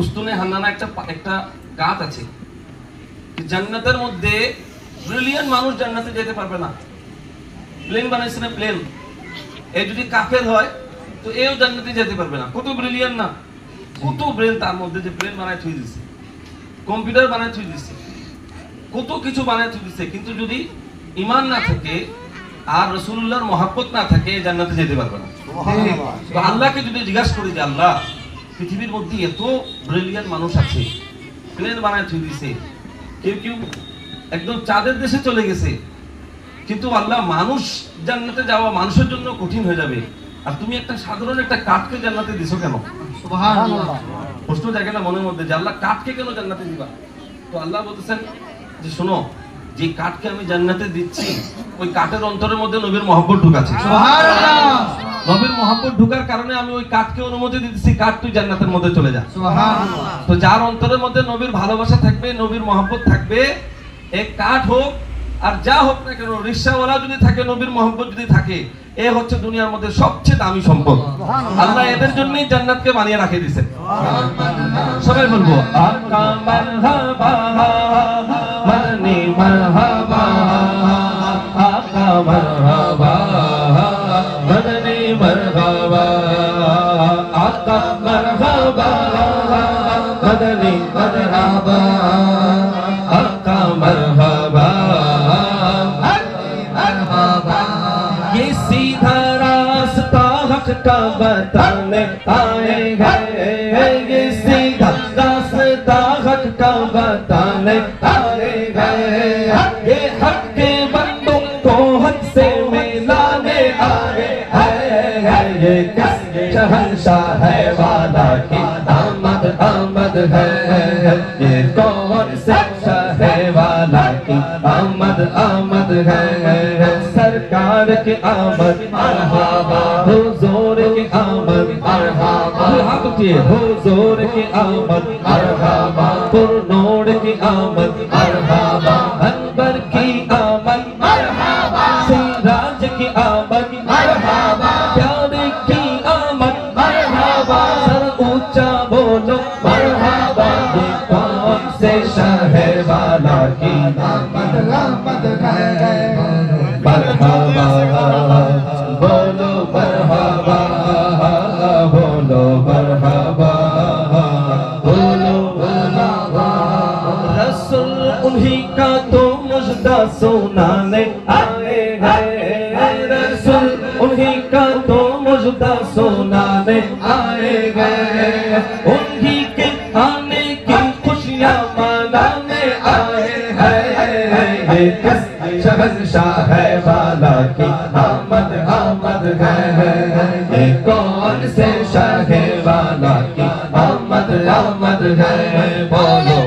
উস্তুনে হান্নানা একটা গাছ আছে, জান্নাতের মধ্যে ব্রিলিয়ান্ট মানুষ জান্নাতে যেতে পারবে না। প্লেন বানাইছে না, প্লেন, এ যদি কাফের হয় তো এও জান্নাতে যেতে পারবে না। কত ব্রিলিয়ান্ট না, কত ব্রেন তার মধ্যে, যে প্লেন বানায় থুই দিছে, কম্পিউটার বানায় থুই দিছে, কত কিছু বানায় থুই দিছে, কিন্তু যদি ঈমান না থাকে আর রাসূলুল্লাহর মহব্বত না থাকে জান্নাতে যেতে পারবে না। তো আল্লাহকে যদি জিজ্ঞাসা করি যে আল্লাহ, পৃথিবীর মধ্যে এত ব্রিলিয়ান্ট মানুষ আছে, প্লেন বানায় থুই দিছে, কেউ কেউ একদম চাঁদের দেশে চলে গেছে, কিন্তু আল্লাহ মানুষ জান্নাতে যাওয়া মানুষের জন্য কঠিন হয়ে যাবে, আর তুমি একটা সাধারণ একটা কাঠকে জান্নাতে দিছো কেন? সুবহানাল্লাহ। প্রশ্ন জাগে না মনের মধ্যে যে আল্লাহ কাঠকে কেন জান্নাতে দিবা? তো আল্লাহ বলতেছেন যে শোনো, যে কাঠকে আমি জান্নাতে দিচ্ছি ওই কাঠের অন্তরের মধ্যে নবীর মহব্বত ঢুকাছে। সুবহানাল্লাহ। নবীর মহব্বত ঢুকার কারণে আমি ওই কাঠকে অনুমতি দিতেছি, কাঠ তুই জান্নাতের মধ্যে চলে যা। সুবহানাল্লাহ। তো যার অন্তরের মধ্যে নবীর ভালোবাসা থাকবে, নবীর মহব্বত থাকবে, এক কাঠ হোক আর যা হোক না কেন, রিকশাওয়ালা যদি থাকে, নবীর মহব্বত যদি থাকে, এ হচ্ছে দুনিয়ার মধ্যে সবচেয়ে দামি সম্পদ। আল্লাহ এদের জন্যই জান্নাতকে বানিয়ে রাখে দিয়েছেন। সবাই বলবো আকা মারহাবা মারনি মারহাবা, আকা মারহাবা মারনি মারহাবা, আকা মারহাবা মারনি মারহাবা, আকা মারহাবা। ये सीधा रास्ता हक का बताने आए हैं, ये सीधा रास्ता हक का बताने आए हैं, ये हक के बंदों को हक से मिलाने आए हैं, ये किस शहंशाह है वाला की आमद आमद है, ये कौन से शहर वाला की आमद आमद है, सरकार की आमद मरहबा, हुजूर की आमद मरहबा, हाथ उठिए, हुजूर की आमद मरहबा, पुरनूर की आमद मरहबा, अनवर की आमद मरहबा, सिराज की आमद मरहबा, प्यारे की आमद मरहबा, सर ऊंचा बोलो मरहबा, ये कौन से शहर वाला की आमद आमद है, मरहबा बोलो मरहबा, बोलो मरहबा, बोलो मरहबा। रसूल उन्हीं का तो मुजदा सुनाने आए हैं, रसूल उन्हीं का तो मुजदा सुनाने आए हैं, उन्हीं के आने की खुशियाँ मनाने आए हैं, ये किस शहंशाह है वाला की आमद आमद है, ये कौन से शाह वाला की आमद आमद है, बोलो